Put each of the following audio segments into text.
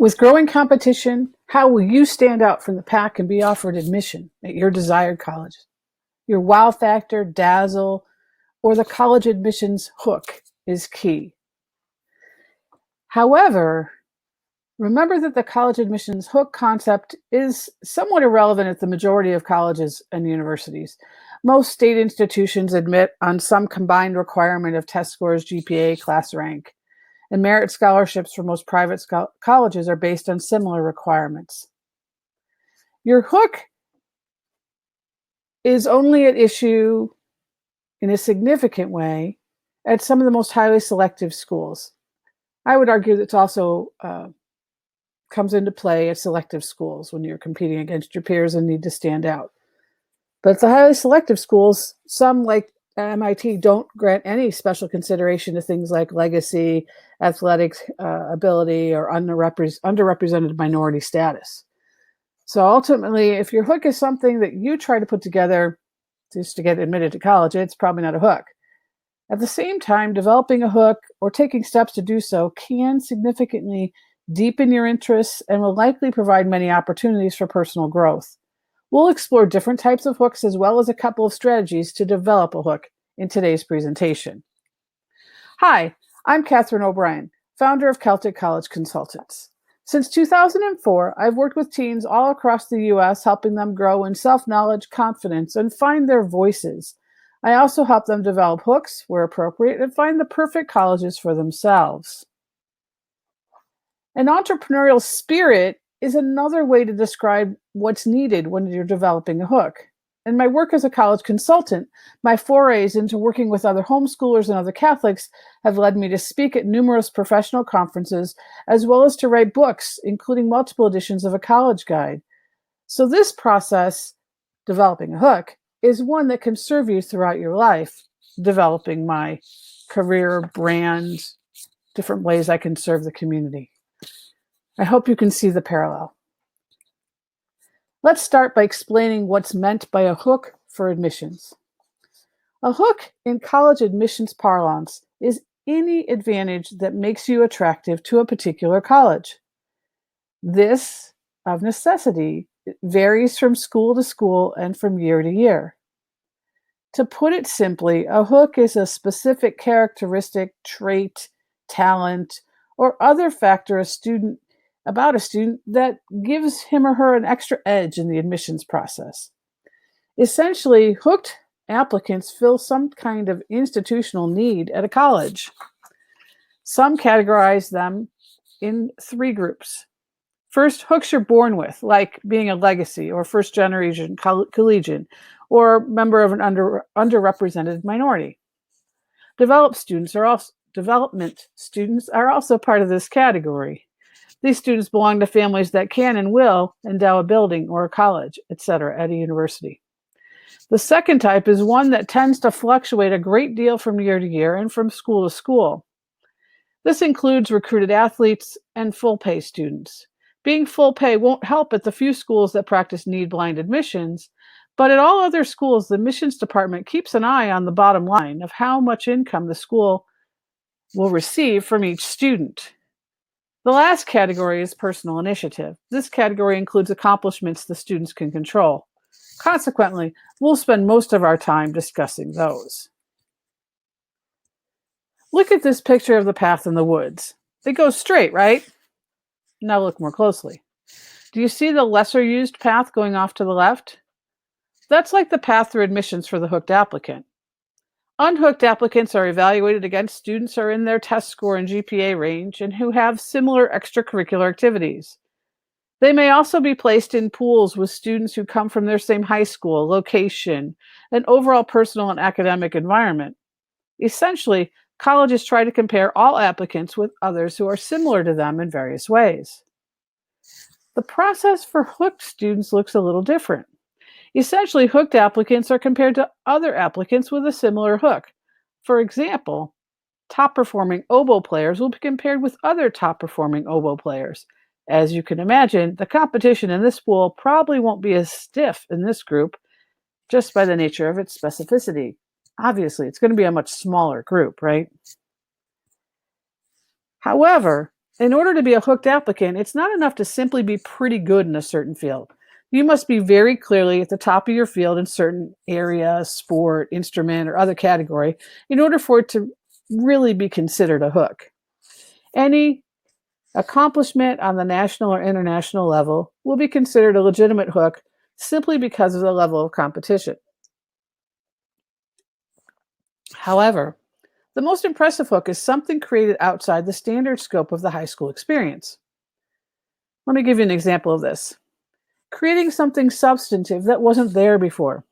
With growing competition, how will you stand out from the pack and be offered admission at your desired college? Your wow factor, dazzle, or the college admissions hook is key. However, remember that the college admissions hook concept is somewhat irrelevant at the majority of colleges and universities. Most state institutions admit on some combined requirement of test scores, GPA, class rank, and merit scholarships for most private colleges are based on similar requirements. Your hook is only at issue in a significant way at some of the most highly selective schools. I would argue that it also comes into play at selective schools when you're competing against your peers and need to stand out. But the highly selective schools, some like MIT, don't grant any special consideration to things like legacy, athletic ability, or underrepresented minority status. So ultimately, if your hook is something that you try to put together just to get admitted to college, it's probably not a hook. At the same time, developing a hook or taking steps to do so can significantly deepen your interests and will likely provide many opportunities for personal growth. We'll explore different types of hooks as well as a couple of strategies to develop a hook in today's presentation. Hi, I'm Katherine O'Brien, founder of Celtic College Consultants. Since 2004, I've worked with teens all across the U.S., helping them grow in self-knowledge, confidence, and find their voices. I also help them develop hooks where appropriate and find the perfect colleges for themselves. An entrepreneurial spirit is another way to describe what's needed when you're developing a hook. In my work as a college consultant, my forays into working with other homeschoolers and other Catholics have led me to speak at numerous professional conferences, as well as to write books, including multiple editions of a college guide. So this process, developing a hook, is one that can serve you throughout your life, developing my career, brand, different ways I can serve the community. I hope you can see the parallel. Let's start by explaining what's meant by a hook for admissions. A hook in college admissions parlance is any advantage that makes you attractive to a particular college. This, of necessity, varies from school to school and from year to year. To put it simply, a hook is a specific characteristic, trait, talent, or other factor about a student that gives him or her an extra edge in the admissions process. Essentially, hooked applicants fill some kind of institutional need at a college. Some categorize them in three groups. First, hooks you're born with, like being a legacy or first-generation collegian or member of an underrepresented minority. Development students are also part of this category. These students belong to families that can and will endow a building or a college, etc., at a university. The second type is one that tends to fluctuate a great deal from year to year and from school to school. This includes recruited athletes and full-pay students. Being full pay won't help at the few schools that practice need-blind admissions, but at all other schools, the admissions department keeps an eye on the bottom line of how much income the school will receive from each student. The last category is personal initiative. This category includes accomplishments the students can control. Consequently, we'll spend most of our time discussing those. Look at this picture of the path in the woods. It goes straight, right? Now look more closely. Do you see the lesser used path going off to the left? That's like the path through admissions for the hooked applicant. Unhooked applicants are evaluated against students who are in their test score and GPA range and who have similar extracurricular activities. They may also be placed in pools with students who come from their same high school, location, and overall personal and academic environment. Essentially, colleges try to compare all applicants with others who are similar to them in various ways. The process for hooked students looks a little different. Essentially, hooked applicants are compared to other applicants with a similar hook. For example, top-performing oboe players will be compared with other top-performing oboe players. As you can imagine, the competition in this pool probably won't be as stiff in this group, just by the nature of its specificity. Obviously, it's going to be a much smaller group, right? However, In order to be a hooked applicant, it's not enough to simply be pretty good in a certain field. You must be very clearly at the top of your field in certain area, sport, instrument, or other category in order for it to really be considered a hook. Any accomplishment on the national or international level will be considered a legitimate hook simply because of the level of competition. However, the most impressive hook is something created outside the standard scope of the high school experience. Let me give you an example of this. Creating something substantive that wasn't there before.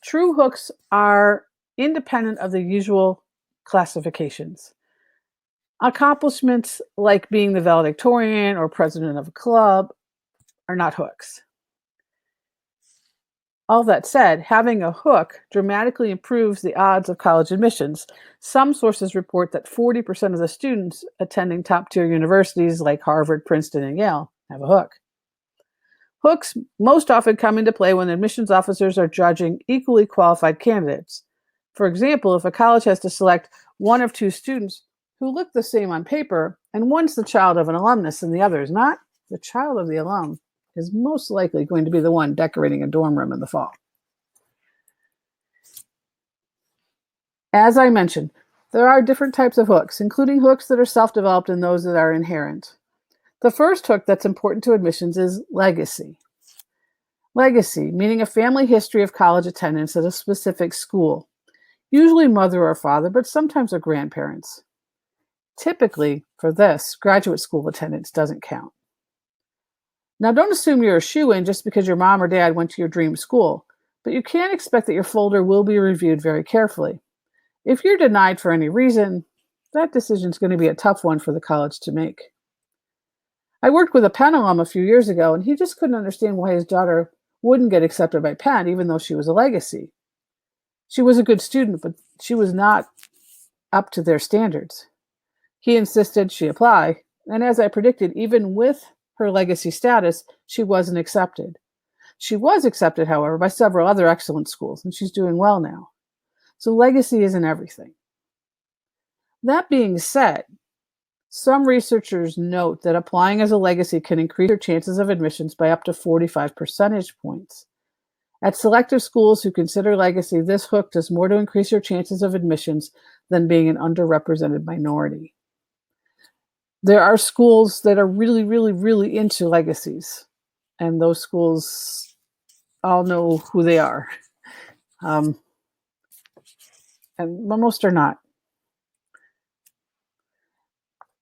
True hooks are independent of the usual classifications. Accomplishments like being the valedictorian or president of a club are not hooks. All that said, having a hook dramatically improves the odds of college admissions. Some sources report that 40% of the students attending top-tier universities like Harvard, Princeton, and Yale have a hook. Hooks most often come into play when admissions officers are judging equally qualified candidates. For example, if a college has to select one of two students who look the same on paper, and one's the child of an alumnus and the other is not, the child of the alum is most likely going to be the one decorating a dorm room in the fall. As I mentioned, there are different types of hooks, including hooks that are self-developed and those that are inherent. The first hook that's important to admissions is legacy. Legacy, meaning a family history of college attendance at a specific school, usually mother or father, but sometimes their grandparents. Typically, for this, graduate school attendance doesn't count. Now, don't assume you're a shoo-in just because your mom or dad went to your dream school, but you can expect that your folder will be reviewed very carefully. If you're denied for any reason, that decision is going to be a tough one for the college to make. I worked with a Penn alum a few years ago, and he just couldn't understand why his daughter wouldn't get accepted by Penn, even though she was a legacy. She was a good student, but she was not up to their standards. He insisted she apply, and as I predicted, even with her legacy status, she wasn't accepted. She was accepted, however, by several other excellent schools, and she's doing well now. So legacy isn't everything. That being said, some researchers note that applying as a legacy can increase your chances of admissions by up to 45 percentage points. At selective schools who consider legacy, this hook does more to increase your chances of admissions than being an underrepresented minority. There are schools that are really, really, really into legacies, and those schools all know who they are. And most are not.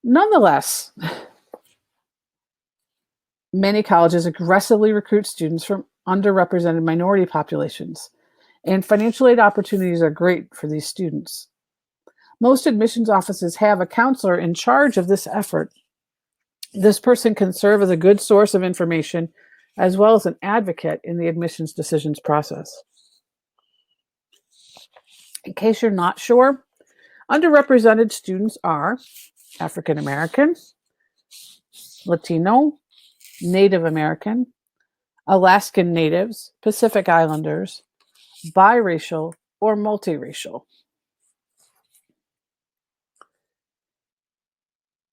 Nonetheless, many colleges aggressively recruit students from underrepresented minority populations, and financial aid opportunities are great for these students. Most admissions offices have a counselor in charge of this effort. This person can serve as a good source of information as well as an advocate in the admissions decisions process. In case you're not sure, underrepresented students are African American, Latino, Native American, Alaskan Natives, Pacific Islanders, biracial, or multiracial.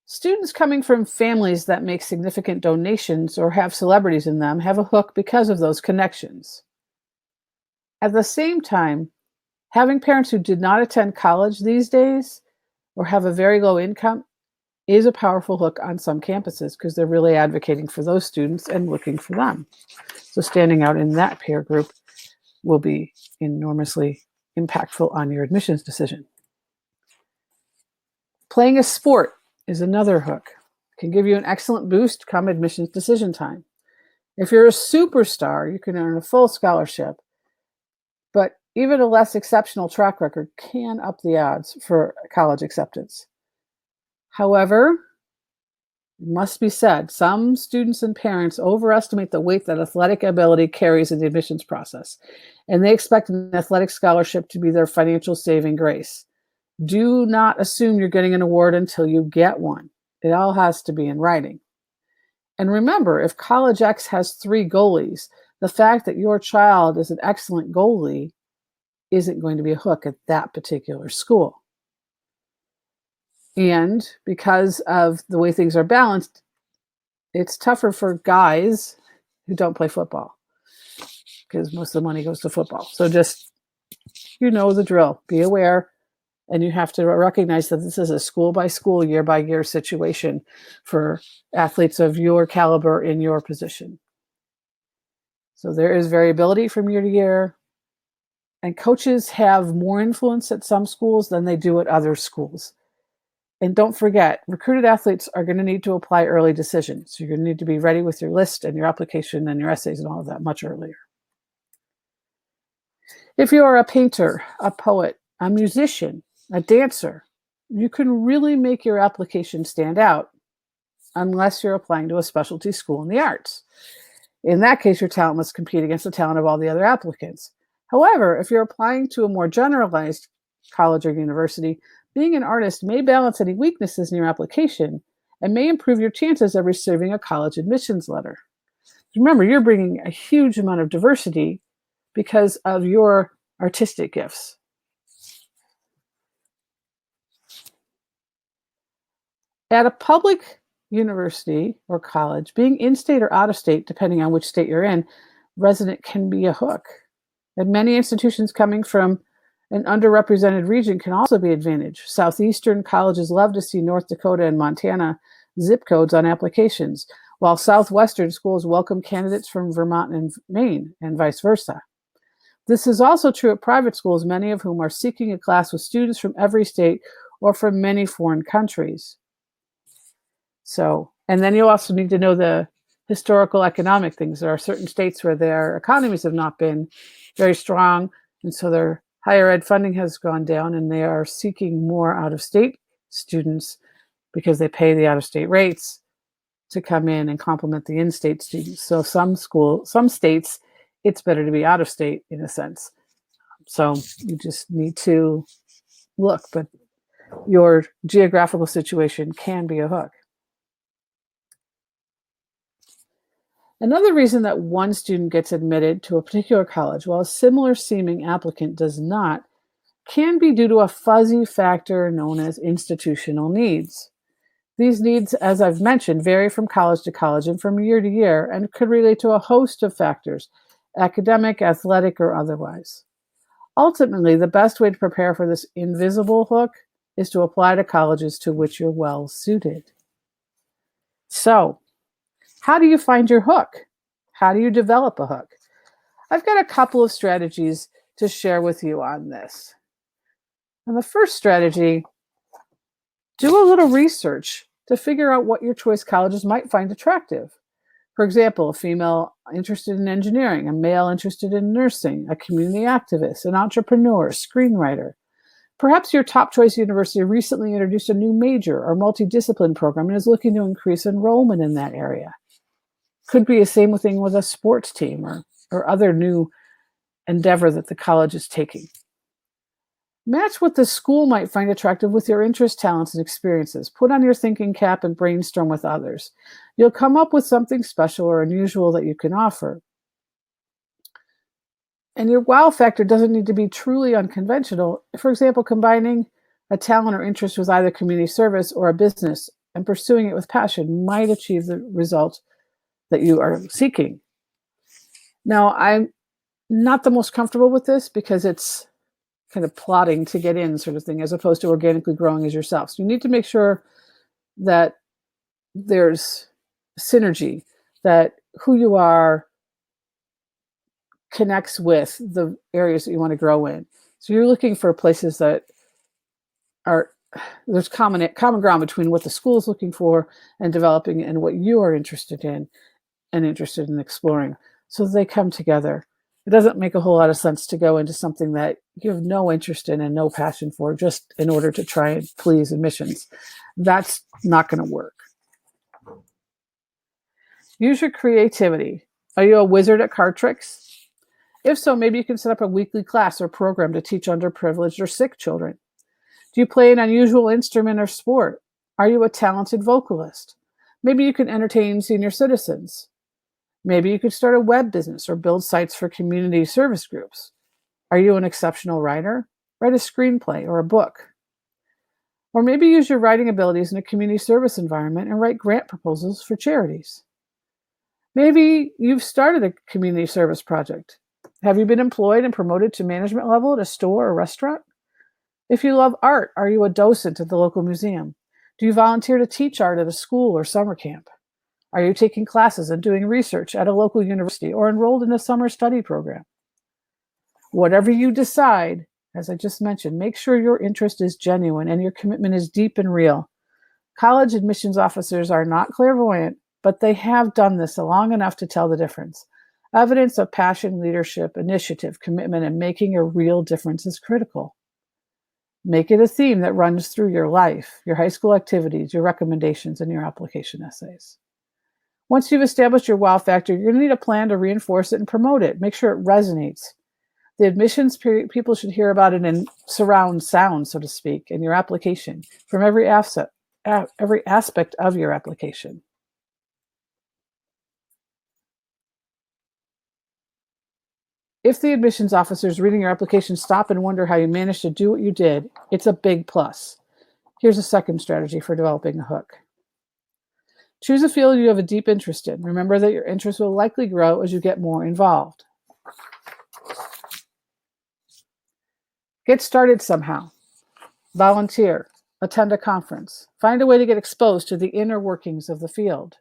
Students coming from families that make significant donations or have celebrities in them have a hook because of those connections. At the same time, having parents who did not attend college these days or have a very low income is a powerful hook on some campuses because they're really advocating for those students and looking for them. So standing out in that peer group will be enormously impactful on your admissions decision. Playing a sport is another hook. It can give you an excellent boost come admissions decision time. If you're a superstar, you can earn a full scholarship, but even a less exceptional track record can up the odds for college acceptance. However, it must be said, some students and parents overestimate the weight that athletic ability carries in the admissions process, and they expect an athletic scholarship to be their financial saving grace. Do not assume you're getting an award until you get one. It all has to be in writing. And remember, if College X has 3 goalies, the fact that your child is an excellent goalie isn't going to be a hook at that particular school. And because of the way things are balanced, it's tougher for guys who don't play football because most of the money goes to football. So just, the drill. Be aware. And you have to recognize that this is a school by school, year by year situation for athletes of your caliber in your position. So there is variability from year to year. And coaches have more influence at some schools than they do at other schools. And don't forget, recruited athletes are going to need to apply early decisions. So you're going to need to be ready with your list and your application and your essays and all of that much earlier. If you are a painter, a poet, a musician, a dancer, you can really make your application stand out unless you're applying to a specialty school in the arts. In that case, your talent must compete against the talent of all the other applicants. However, if you're applying to a more generalized college or university, being an artist may balance any weaknesses in your application and may improve your chances of receiving a college admissions letter. Remember, you're bringing a huge amount of diversity because of your artistic gifts. At a public university or college, being in-state or out-of-state, depending on which state you're in, resident can be a hook. And many institutions coming from an underrepresented region can also be an advantage. Southeastern colleges love to see North Dakota and Montana zip codes on applications, while Southwestern schools welcome candidates from Vermont and Maine, and vice versa. This is also true at private schools, many of whom are seeking a class with students from every state or from many foreign countries. So, and then you also need to know the historical economic things. There are certain states where their economies have not been very strong, and so their higher ed funding has gone down, and they are seeking more out-of-state students because they pay the out-of-state rates to come in and complement the in-state students. So some states, it's better to be out-of-state in a sense. So you just need to look, but your geographical situation can be a hook. Another reason that one student gets admitted to a particular college while a similar seeming applicant does not can be due to a fuzzy factor known as institutional needs. These needs, as I've mentioned, vary from college to college and from year to year and could relate to a host of factors, academic, athletic, or otherwise. Ultimately, the best way to prepare for this invisible hook is to apply to colleges to which you're well suited. So, how do you find your hook? How do you develop a hook? I've got a couple of strategies to share with you on this. And the first strategy, do a little research to figure out what your choice colleges might find attractive. For example, a female interested in engineering, a male interested in nursing, a community activist, an entrepreneur, screenwriter. Perhaps your top choice university recently introduced a new major or multidiscipline program and is looking to increase enrollment in that area. Could be the same thing with a sports team or other new endeavor that the college is taking. Match what the school might find attractive with your interests, talents, and experiences. Put on your thinking cap and brainstorm with others. You'll come up with something special or unusual that you can offer. And your wow factor doesn't need to be truly unconventional. For example, combining a talent or interest with either community service or a business and pursuing it with passion might achieve the result that you are seeking. Now, I'm not the most comfortable with this because it's kind of plotting to get in sort of thing, as opposed to organically growing as yourself. So you need to make sure that there's synergy, that who you are connects with the areas that you want to grow in. So you're looking for places that there's common ground between what the school is looking for and developing and what you are interested in and interested in exploring, so they come together. It doesn't make a whole lot of sense to go into something that you have no interest in and no passion for just in order to try and please admissions. That's not going to work. Use your creativity. Are you a wizard at card tricks? If so, maybe you can set up a weekly class or program to teach underprivileged or sick children. Do you play an unusual instrument or sport? Are you a talented vocalist? Maybe you can entertain senior citizens. Maybe you could start a web business or build sites for community service groups. Are you an exceptional writer? Write a screenplay or a book. Or maybe use your writing abilities in a community service environment and write grant proposals for charities. Maybe you've started a community service project. Have you been employed and promoted to management level at a store or restaurant? If you love art, are you a docent at the local museum? Do you volunteer to teach art at a school or summer camp? Are you taking classes and doing research at a local university or enrolled in a summer study program? Whatever you decide, as I just mentioned, make sure your interest is genuine and your commitment is deep and real. College admissions officers are not clairvoyant, but they have done this long enough to tell the difference. Evidence of passion, leadership, initiative, commitment, and making a real difference is critical. Make it a theme that runs through your life, your high school activities, your recommendations, and your application essays. Once you've established your wow factor, you're going to need a plan to reinforce it and promote it. Make sure it resonates. The admissions people should hear about it in surround sound, so to speak, in your application, from every aspect of your application. If the admissions officers reading your application stop and wonder how you managed to do what you did, it's a big plus. Here's a second strategy for developing a hook. Choose a field you have a deep interest in. Remember that your interest will likely grow as you get more involved. Get started somehow. Volunteer. Attend a conference. Find a way to get exposed to the inner workings of the field.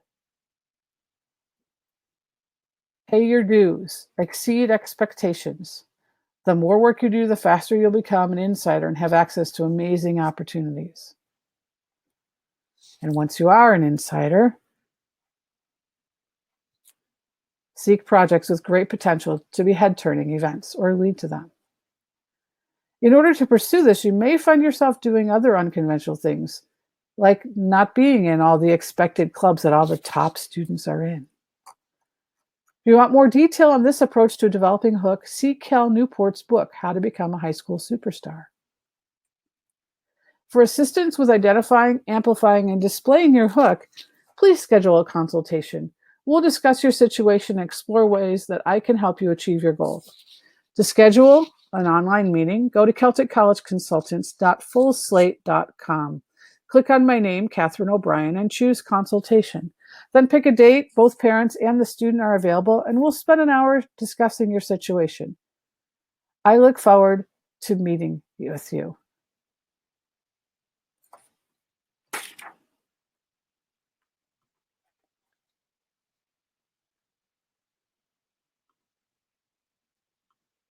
Pay your dues. Exceed expectations. The more work you do, the faster you'll become an insider and have access to amazing opportunities. And once you are an insider, seek projects with great potential to be head-turning events or lead to them. In order to pursue this, you may find yourself doing other unconventional things, like not being in all the expected clubs that all the top students are in. If you want more detail on this approach to developing a hook, see Cal Newport's book, How to Become a High School Superstar. For assistance with identifying, amplifying, and displaying your hook, please schedule a consultation. We'll discuss your situation and explore ways that I can help you achieve your goals. To schedule an online meeting, go to CelticCollegeConsultants.fullslate.com. Click on my name, Katherine O'Brien, and choose Consultation. Then pick a date. Both parents and the student are available, and we'll spend an hour discussing your situation. I look forward to meeting with you.